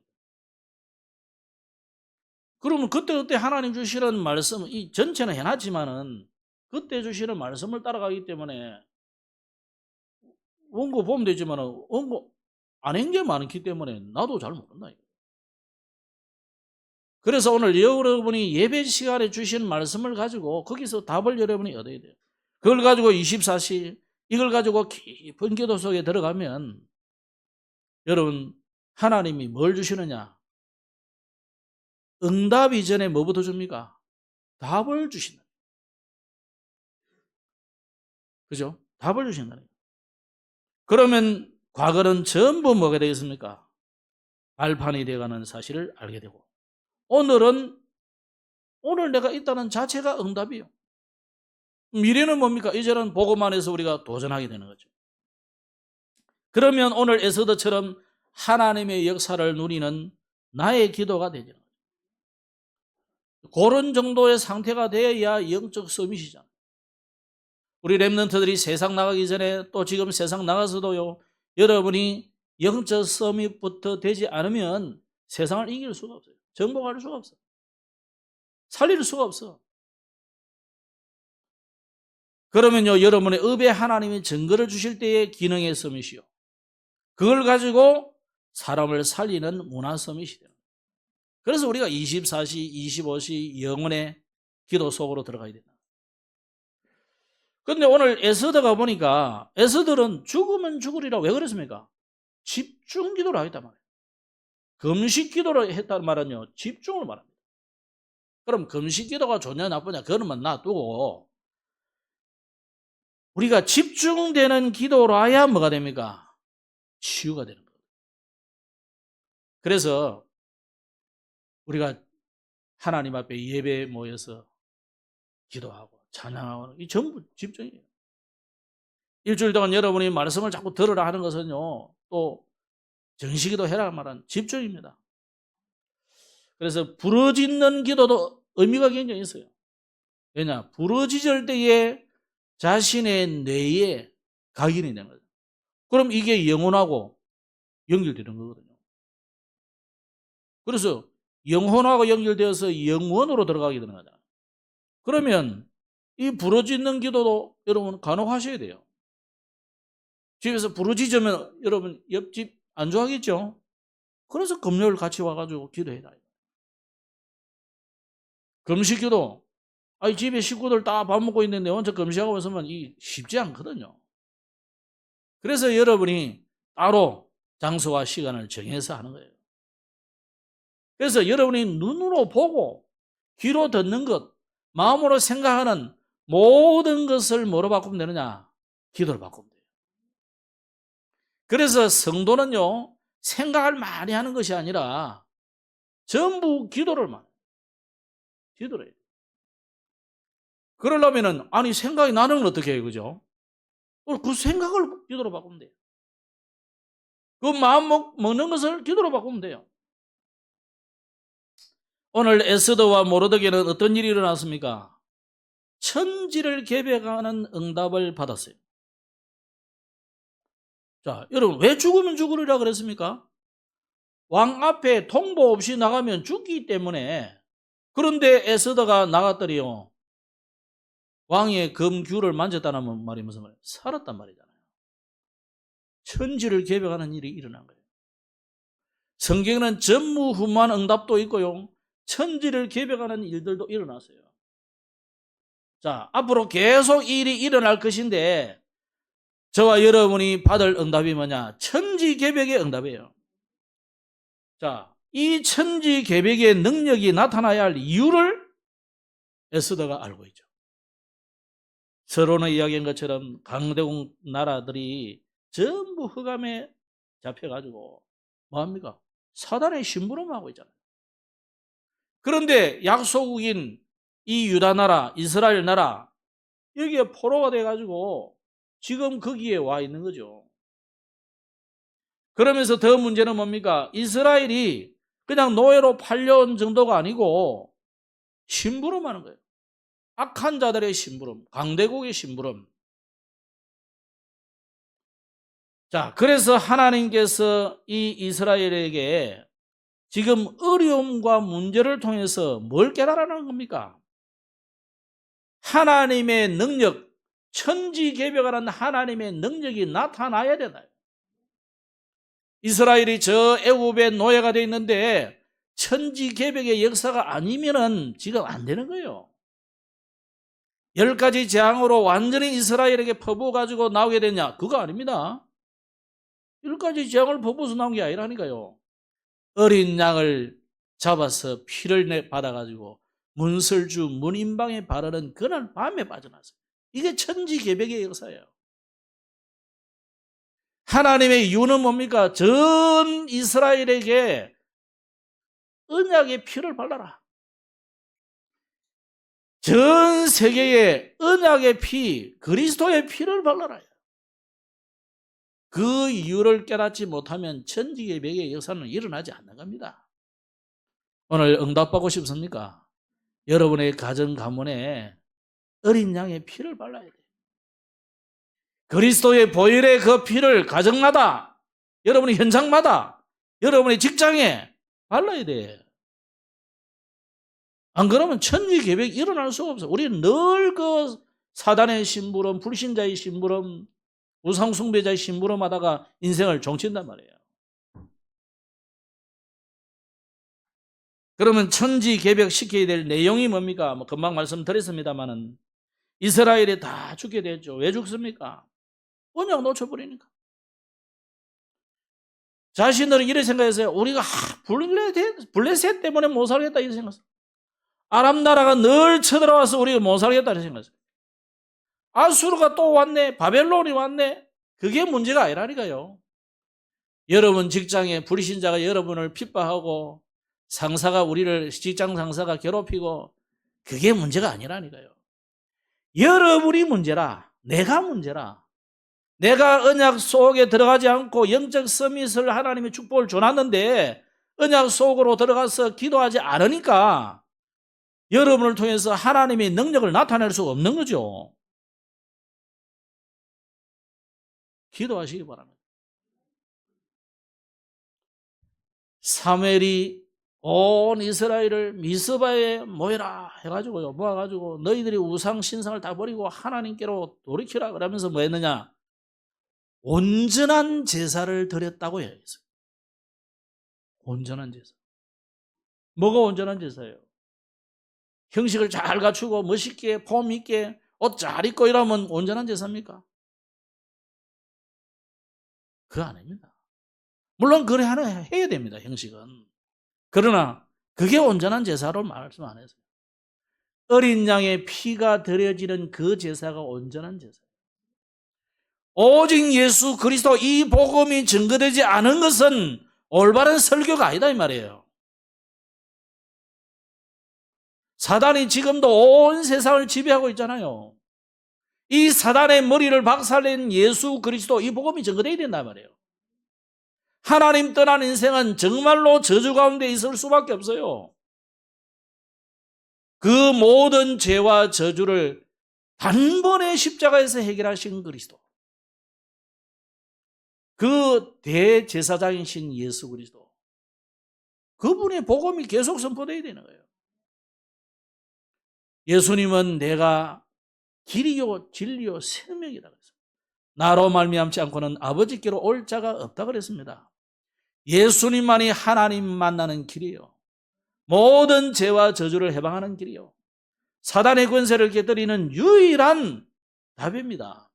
그러면 그때 하나님 주시는 말씀, 이 전체는 해놨지만은 그때 주시는 말씀을 따라가기 때문에 원고 보면 되지만은 원고 안 한 게 많기 때문에 나도 잘 모른다. 그래서 오늘 여러분이 예배 시간에 주신 말씀을 가지고 거기서 답을 여러분이 얻어야 돼요. 그걸 가지고 24시, 이걸 가지고 깊은 기도 속에 들어가면 여러분, 하나님이 뭘 주시느냐? 응답 이전에 뭐부터 줍니까? 답을 주신다. 그죠? 답을 주신다. 그러면 과거는 전부 뭐가 되겠습니까? 발판이 되어가는 사실을 알게 되고, 오늘은 오늘 내가 있다는 자체가 응답이에요. 미래는 뭡니까? 이제는 보고만 해서 우리가 도전하게 되는 거죠. 그러면 오늘 에스더처럼 하나님의 역사를 누리는 나의 기도가 되죠. 그런 정도의 상태가 되어야 영적 서밋이잖아요. 우리 렘넌트들이 세상 나가기 전에 또 지금 세상 나가서도요, 여러분이 영적 서밋부터 되지 않으면 세상을 이길 수가 없어요. 정복할 수가 없어. 살릴 수가 없어. 그러면요, 여러분의 업에 하나님이 증거를 주실 때의 기능의 서밋이요, 그걸 가지고 사람을 살리는 문화 서밋이 돼요. 그래서 우리가 24시, 25시 영혼의 기도 속으로 들어가야 된다. 그런데 오늘 에스더가 보니까 에스더는 죽으면 죽으리라. 왜 그랬습니까? 집중 기도를 하겠단 말이에요. 금식 기도를 했다는 말은요, 집중을 말합니다. 그럼 금식 기도가 좋냐 나쁘냐 그거는 놔두고 우리가 집중되는 기도로 해야 뭐가 됩니까? 치유가 되는 거예요. 그래서 우리가 하나님 앞에 예배에 모여서 기도하고 찬양하고 이 전부 집중이에요. 일주일 동안 여러분이 말씀을 자꾸 들으라 하는 것은요, 또 정식기도 해라 말한 집중입니다. 그래서 부르짖는 기도도 의미가 굉장히 있어요. 왜냐? 부르짖을 때에 자신의 뇌에 각인이 되는 거죠. 그럼 이게 영혼하고 연결되는 거거든요. 그래서 영혼하고 연결되어서 영원으로 들어가게 되는 거잖아요. 그러면 이 부르짖는 기도도 여러분 간혹하셔야 돼요. 집에서 부르짖으면 여러분 옆집 안 좋아하겠죠? 그래서 금요일 같이 와가지고 기도해라. 금식기도, 아니 집에 식구들 다 밥 먹고 있는데 혼자 금식하고 있으면 이 쉽지 않거든요. 그래서 여러분이 따로 장소와 시간을 정해서 하는 거예요. 그래서 여러분이 눈으로 보고 귀로 듣는 것, 마음으로 생각하는 모든 것을 뭐로 바꾸면 되느냐? 기도로 바꾸면 돼요. 그래서 성도는요, 생각을 많이 하는 것이 아니라 전부 기도를 많이 해요. 기도를 해요. 그러려면은, 아니, 생각이 나는 건 어떻게 해요? 그죠? 그 생각을 기도로 바꾸면 돼요. 그 마음 먹는 것을 기도로 바꾸면 돼요. 오늘 에스더와 모르드게는 어떤 일이 일어났습니까? 천지를 개벽하는 응답을 받았어요. 자, 여러분, 왜 죽으면 죽으리라 그랬습니까? 왕 앞에 통보 없이 나가면 죽기 때문에. 그런데 에스더가 나갔더니요, 왕의 금규를 만졌다는 말이 무슨 말이에요? 살았단 말이잖아요. 천지를 개벽하는 일이 일어난 거예요. 성경에는 전무후무한 응답도 있고요, 천지를 개벽하는 일들도 일어났어요. 자, 앞으로 계속 일이 일어날 것인데 저와 여러분이 받을 응답이 뭐냐? 천지개벽의 응답이에요. 자, 이 천지개벽의 능력이 나타나야 할 이유를 에스더가 알고 있죠. 서론의 이야기한 것처럼 강대국 나라들이 전부 흑암에 잡혀가지고 뭐합니까? 사단의 심부름하고 있잖아요. 그런데 약소국인 이 유다 나라, 이스라엘 나라, 여기에 포로가 돼가지고 지금 거기에 와 있는 거죠. 그러면서 더 문제는 뭡니까? 이스라엘이 그냥 노예로 팔려온 정도가 아니고 심부름하는 거예요. 악한 자들의 심부름, 강대국의 심부름. 자, 그래서 하나님께서 이 이스라엘에게 지금 어려움과 문제를 통해서 뭘 깨달으라는 겁니까? 하나님의 능력, 천지개벽하는 하나님의 능력이 나타나야 되나요? 이스라엘이 저 애굽의 노예가 되어 있는데 천지개벽의 역사가 아니면은 지금 안 되는 거예요. 10가지 재앙으로 완전히 이스라엘에게 퍼부어가지고 나오게 됐냐? 그거 아닙니다. 10가지 재앙을 퍼부어서 나온 게 아니라니까요. 어린 양을 잡아서 피를 받아가지고 문설주 문인방에 바르는 그날 밤에 빠져나왔어요. 이게 천지개벽의 역사예요. 하나님의 이유는 뭡니까? 전 이스라엘에게 언약의 피를 발라라. 전 세계에 언약의 피, 그리스도의 피를 발라라. 그 이유를 깨닫지 못하면 천지개벽의 역사는 일어나지 않는 겁니다. 오늘 응답받고 싶습니까? 여러분의 가정 가문에 어린 양의 피를 발라야 돼요. 그리스도의 보혈의 그 피를 가정마다, 여러분의 현장마다, 여러분의 직장에 발라야 돼요. 안 그러면 천지개벽이 일어날 수가 없어요. 우리는 늘 그 사단의 심부름, 불신자의 심부름, 우상숭배자의 심부름 하다가 인생을 종친단 말이에요. 그러면 천지개벽 시켜야 될 내용이 뭡니까? 뭐 금방 말씀드렸습니다만은 이스라엘이 다 죽게 됐죠. 왜 죽습니까? 언약 놓쳐버리니까. 자신들은 이렇게 생각했어요. 우리가 블레셋 때문에 못 살겠다 이렇게 생각했어요. 아람 나라가 늘 쳐들어와서 우리가 못 살겠다 이렇게 생각했어요. 아수르가 또 왔네. 바벨론이 왔네. 그게 문제가 아니라니까요. 여러분 직장에 불신자가 여러분을 핍박하고 상사가 우리를 직장 상사가 괴롭히고 그게 문제가 아니라니까요. 여러분이 문제라. 내가 문제라. 내가 언약 속에 들어가지 않고 영적 서밋을 하나님의 축복을 줘놨는데 언약 속으로 들어가서 기도하지 않으니까 여러분을 통해서 하나님의 능력을 나타낼 수가 없는 거죠. 기도하시기 바랍니다. 사무엘이 온 이스라엘을 미스바에 모여라 해가지고요. 모아가지고 너희들이 우상 신상을 다 버리고 하나님께로 돌이키라 그러면서 뭐 했느냐? 온전한 제사를 드렸다고 해요. 온전한 제사. 뭐가 온전한 제사예요? 형식을 잘 갖추고 멋있게 폼 있게 옷 잘 입고 이러면 온전한 제사입니까? 그거 아닙니다. 물론 그래 하나 해야 됩니다. 형식은. 그러나 그게 온전한 제사로 말씀 안 했어요. 어린 양의 피가 드려지는 그 제사가 온전한 제사예요. 오직 예수 그리스도 이 복음이 증거되지 않은 것은 올바른 설교가 아니다 이 말이에요. 사단이 지금도 온 세상을 지배하고 있잖아요. 이 사단의 머리를 박살낸 예수 그리스도 이 복음이 증거되어야 된단 말이에요. 하나님 떠난 인생은 정말로 저주 가운데 있을 수밖에 없어요. 그 모든 죄와 저주를 단번에 십자가에서 해결하신 그리스도. 그 대제사장이신 예수 그리스도. 그분의 복음이 계속 선포되어야 되는 거예요. 예수님은 내가 길이요 진리요 생명이다 그랬어요. 나로 말미암지 않고는 아버지께로 올 자가 없다 그랬습니다. 예수님만이 하나님 만나는 길이요. 모든 죄와 저주를 해방하는 길이요. 사단의 권세를 깨뜨리는 유일한 답입니다.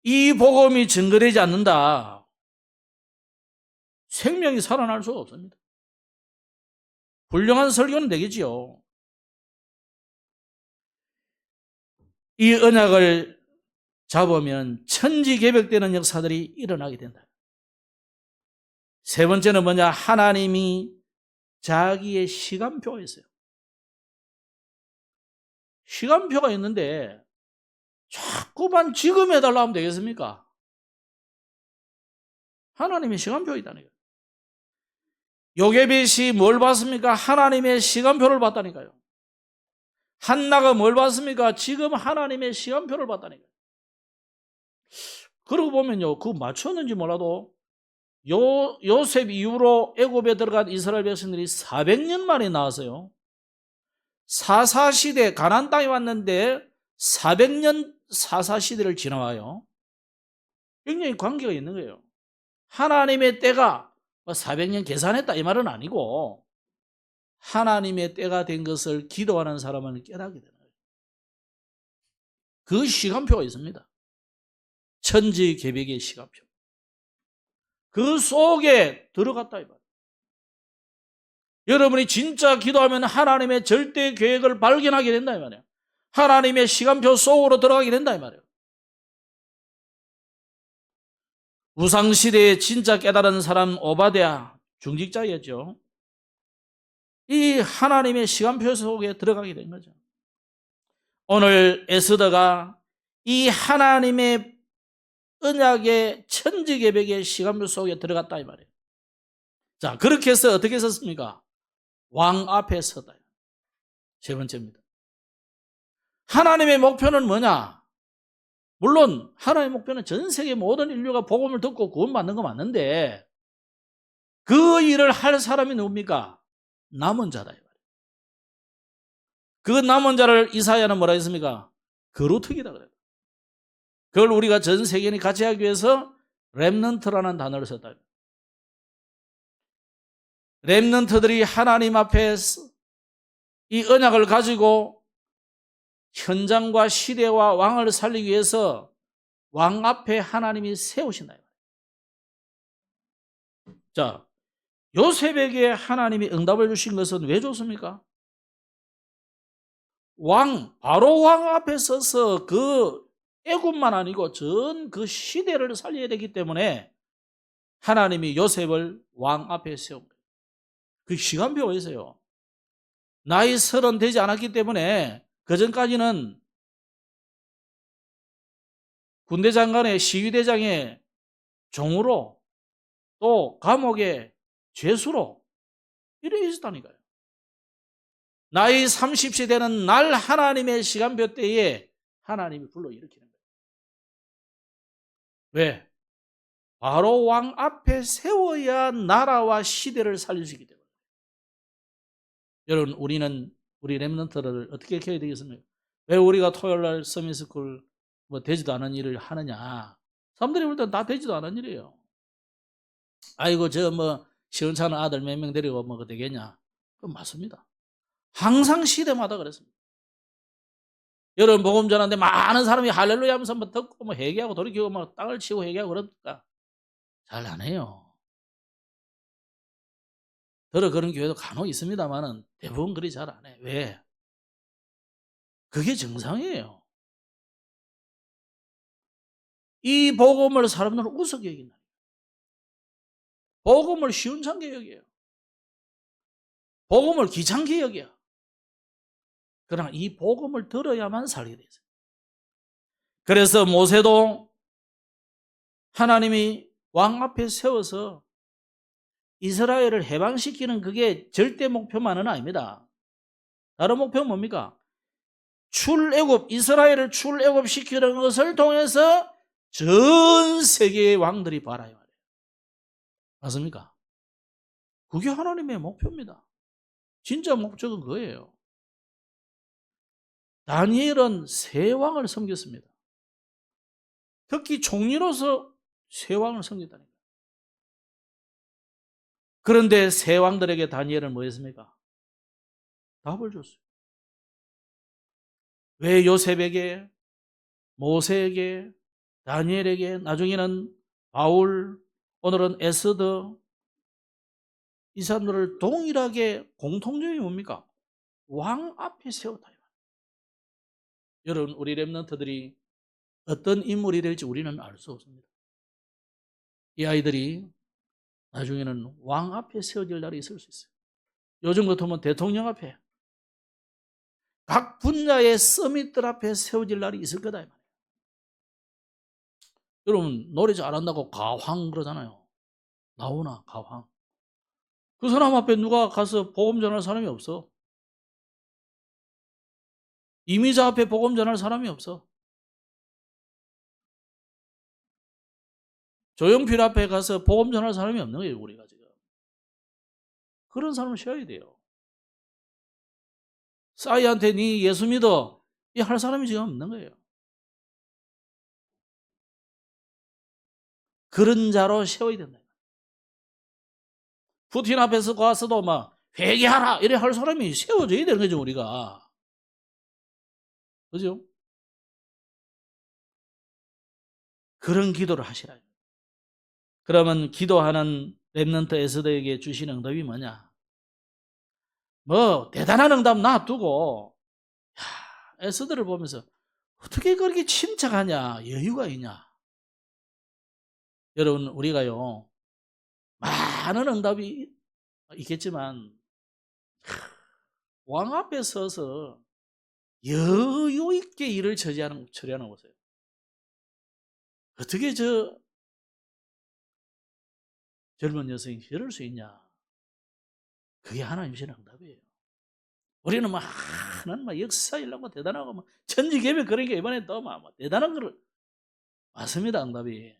이 복음이 증거되지 않는다. 생명이 살아날 수가 없습니다. 훌륭한 설교는 되겠지요. 이 언약을 잡으면 천지개벽되는 역사들이 일어나게 된다. 세 번째는 뭐냐? 하나님이 자기의 시간표가 있어요. 시간표가 있는데 자꾸만 지금 해달라 하면 되겠습니까? 하나님의 시간표가 있다는 거예요. 요게벳이 뭘 봤습니까? 하나님의 시간표를 봤다니까요. 한나가 뭘 봤습니까? 지금 하나님의 시간표를 봤다니까요. 그러고 보면요, 그거 맞췄는지 몰라도 요셉 이후로 애굽에 들어간 이스라엘 백성들이 400년 만에 나왔어요. 사사시대 가나안 땅에 왔는데 400년 사사시대를 지나와요. 굉장히 관계가 있는 거예요. 하나님의 때가 400년 계산했다 이 말은 아니고 하나님의 때가 된 것을 기도하는 사람은 깨닫게 되는 거예요. 그 시간표가 있습니다. 천지개벽의 시간표. 그 속에 들어갔다 이 말이에요. 여러분이 진짜 기도하면 하나님의 절대 계획을 발견하게 된다 이 말이에요. 하나님의 시간표 속으로 들어가게 된다 이 말이에요. 우상시대에 진짜 깨달은 사람 오바댜 중직자였죠. 이 하나님의 시간표 속에 들어가게 된 거죠. 오늘 에스더가 이 하나님의 언약의 천지개벽의 시간표 속에 들어갔다 이 말이에요. 자, 그렇게 해서 어떻게 섰습니까? 왕 앞에 서다. 세 번째입니다. 하나님의 목표는 뭐냐? 물론 하나님의 목표는 전 세계 모든 인류가 복음을 듣고 구원받는 거 맞는데 그 일을 할 사람이 누굽니까? 남은 자다. 그 남은 자를 이사야는 뭐라 했습니까? 거루특이다 그래요. 그걸 우리가 전 세계인이 같이 하기 위해서 렘넌트라는 단어를 썼다. 렘넌트들이 하나님 앞에 이 언약을 가지고 현장과 시대와 왕을 살리기 위해서 왕 앞에 하나님이 세우신다. 자, 요셉에게 하나님이 응답을 주신 것은 왜 줬습니까? 바로 왕 앞에 서서 그 애굽만 아니고 전 그 시대를 살려야 되기 때문에 하나님이 요셉을 왕 앞에 세운 거예요. 그 시간표가 있어요. 나이 30 되지 않았기 때문에 그 전까지는 군대 장관의 시위대장의 종으로 또 감옥의 죄수로 이래 있었다니까요. 나이 30세 되는 날 하나님의 시간표 때에 하나님이 불러일으키는 거예요. 왜? 바로 왕 앞에 세워야 나라와 시대를 살릴 수 있기 때문에. 여러분, 우리 렘넌트를 어떻게 해야 되겠습니까? 왜 우리가 토요일날 서밋스쿨 되지도 않은 일을 하느냐? 사람들이 볼 땐 다 되지도 않은 일이에요. 아이고 저 시원찮은 아들 몇 명 데리고 되겠냐? 그건 맞습니다. 항상 시대마다 그랬습니다. 여러분 복음 전하는데 많은 사람이 할렐루야 하면서 듣고 회개하고 돌이키고 땅을 치고 회개하고 그러니까 잘 안 해요. 그런 교회도 간혹 있습니다만은 대부분 그리 잘 안 해. 왜? 그게 정상이에요. 이 복음을 사람들은 우습게 여긴다. 복음을 시원찮게 여겨요. 복음을 귀찮게 여겨요. 그러나 이 복음을 들어야만 살게 되죠. 그래서 모세도 하나님이 왕 앞에 세워서 이스라엘을 해방시키는 그게 절대 목표만은 아닙니다. 다른 목표는 뭡니까? 이스라엘을 출애굽시키는 것을 통해서 전 세계의 왕들이 바라요. 맞습니까? 그게 하나님의 목표입니다. 진짜 목적은 그거예요. 다니엘은 세 왕을 섬겼습니다. 특히 총리로서 세 왕을 섬겼다니까요. 그런데 세 왕들에게 다니엘은 뭐 했습니까? 답을 줬어요. 왜 요셉에게, 모세에게, 다니엘에게, 나중에는 바울, 오늘은 에스더, 이 사람들을 동일하게 공통점이 뭡니까? 왕 앞에 세웠다. 여러분, 우리 렘넌트들이 어떤 인물이 될지 우리는 알 수 없습니다. 이 아이들이 나중에는 왕 앞에 세워질 날이 있을 수 있어요. 요즘 같으면 대통령 앞에, 각 분야의 서밋들 앞에 세워질 날이 있을 거다. 여러분, 노래 잘한다고 가황 그러잖아요. 나오나 가황. 그 사람 앞에 누가 가서 복음 전할 사람이 없어. 이미자 앞에 복음 전할 사람이 없어. 조용필 앞에 가서 복음 전할 사람이 없는 거예요, 우리가 지금. 그런 사람을 쉬어야 돼요. 싸이한테 네 예수 믿어. 이 할 사람이 지금 없는 거예요. 그런 자로 세워야 된다. 푸틴 앞에서 가서도 회개하라 이래 할 사람이 세워져야 되는 거죠, 우리가. 그죠? 그런 기도를 하시라. 그러면 기도하는 렘넌트 에스더에게 주신 응답이 뭐냐? 대단한 응답 놔두고 에스더를 보면서 어떻게 그렇게 침착하냐, 여유가 있냐? 여러분, 우리가요 많은 응답이 있겠지만 왕 앞에 서서 여유 있게 일을 처리하는 거세요. 어떻게 저 젊은 여성이 저럴 수 있냐? 그게 하나님 주시는 응답이에요. 우리는 막 하나님 막 역사 일하고 대단하고 막 천지개벽 그런 게 이번에 또 막 대단한 거를 맞습니다. 응답이.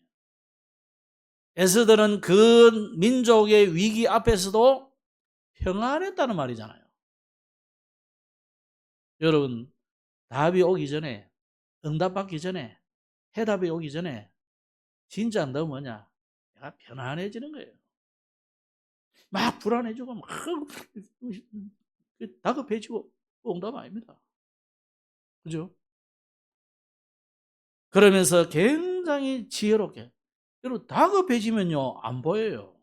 에스더는 그 민족의 위기 앞에서도 평안했다는 말이잖아요. 여러분, 답이 오기 전에, 응답받기 전에, 해답이 오기 전에 진짜 너 뭐냐? 내가 편안해지는 거예요. 막 불안해지고 막 다급해지고 응답 아닙니다. 그죠? 그러면서 굉장히 지혜롭게. 여러분, 다급해지면요 안 보여요.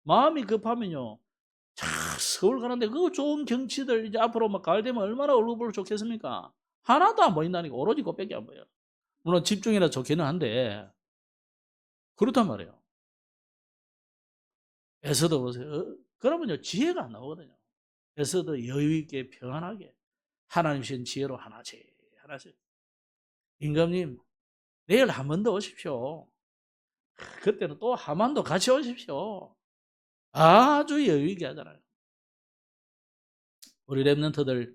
마음이 급하면요, 자, 서울 가는데 그 좋은 경치들 이제 앞으로 막 가을 되면 얼마나 얼굴 좋겠습니까? 하나도 안 보인다니까. 오로지 그것밖에 안 보여요. 물론 집중이라 좋기는 한데 그렇단 말이에요. 에서도 보세요. 그러면요 지혜가 안 나오거든요. 에서도 여유 있게 평안하게 하나님 주신 지혜로 하나씩 하나씩. 임금님, 내일 한 번 더 오십시오. 그때는 또 하만도 같이 오십시오. 아주 여유 있게 하잖아요. 우리 랩런트들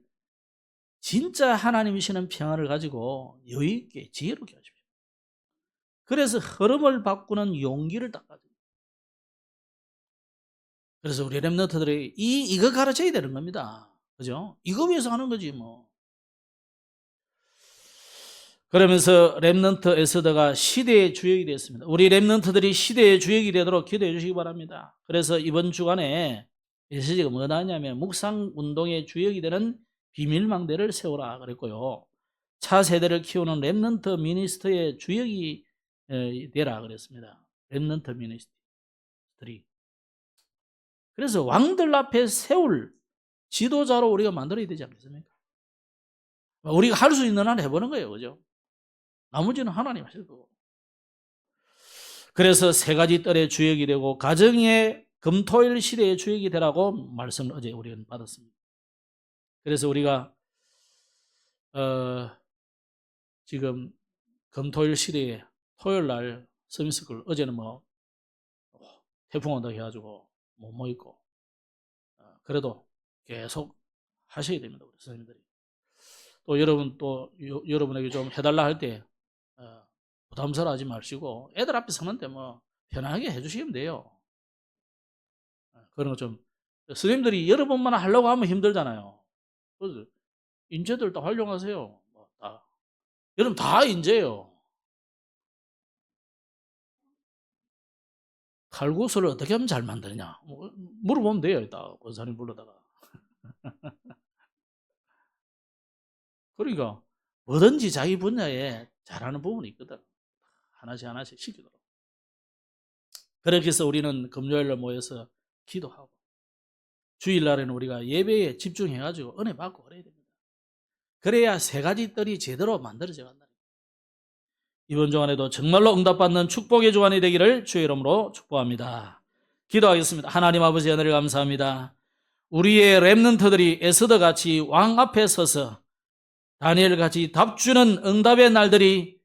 진짜 하나님이 주시는 평안을 가지고 여유 있게 지혜롭게 하십시오. 그래서 흐름을 바꾸는 용기를 딱 가지고. 그래서 우리 랩런트들이 이거 가르쳐야 되는 겁니다. 그죠? 이거 위해서 하는 거지 뭐. 그러면서 랩런트 에스더가 시대의 주역이 됐습니다. 우리 랩런트들이 시대의 주역이 되도록 기도해 주시기 바랍니다. 그래서 이번 주간에 메시지가 뭐가 하냐면 묵상운동의 주역이 되는 비밀망대를 세우라 그랬고요. 차세대를 키우는 랩런트 미니스터의 주역이 되라 그랬습니다. 랩런트 미니스터들이. 그래서 왕들 앞에 세울 지도자로 우리가 만들어야 되지 않겠습니까? 우리가 할 수 있는 한 해보는 거예요. 그죠? 나머지는 하나님 하실 거고. 그래서 세 가지 뜰의 주역이 되고 가정의 금토일 시대의 주역이 되라고 말씀을 어제 우리는 받았습니다. 그래서 우리가 지금 금토일 시대에 토요일 날 서밋스쿨 어제는 뭐 태풍 온다고 해가지고 못 모이고 그래도 계속 하셔야 됩니다. 우리 선생님들이. 또 여러분 또 여러분에게 좀 해달라 할 때 부담스러워하지 마시고 애들 앞에 서는데 뭐 편하게 해주시면 돼요. 그런 거 좀 선생님들이 여러 번만 하려고 하면 힘들잖아요. 그래서 인재들 다 활용하세요. 뭐 다. 여러분 다 인재예요. 칼국수를 어떻게 하면 잘 만드냐 물어보면 돼요. 이따 권사님 불러다가. 그러니까 뭐든지 자기 분야에 잘하는 부분이 있거든. 하나씩 하나씩 시키도록. 그렇게 해서 우리는 금요일날 모여서 기도하고 주일날에는 우리가 예배에 집중해가지고 은혜 받고 그래야 됩니다. 그래야 세 가지 뜰이 제대로 만들어져 간다. 이번 주간에도 정말로 응답받는 축복의 주간이 되기를 주의 이름으로 축복합니다. 기도하겠습니다. 하나님 아버지 하늘을 감사합니다. 우리의 랩런트들이 에스더같이 왕 앞에 서서 다니엘같이 답주는 응답의 날들이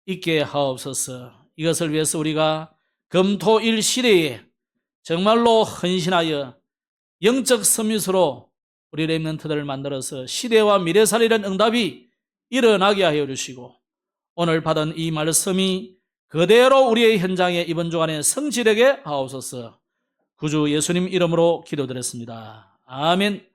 있게 하옵소서. 이것을 위해서 우리가 금토일 시대에 정말로 헌신하여 영적 서밋으로 우리 랩런트들을 만들어서 시대와 미래 살리는 응답이 일어나게 하여 주시고 오늘 받은 이 말씀이 그대로 우리의 현장에 이번 주간에 성취되게 하옵소서. 구주 예수님 이름으로 기도드렸습니다. 아멘.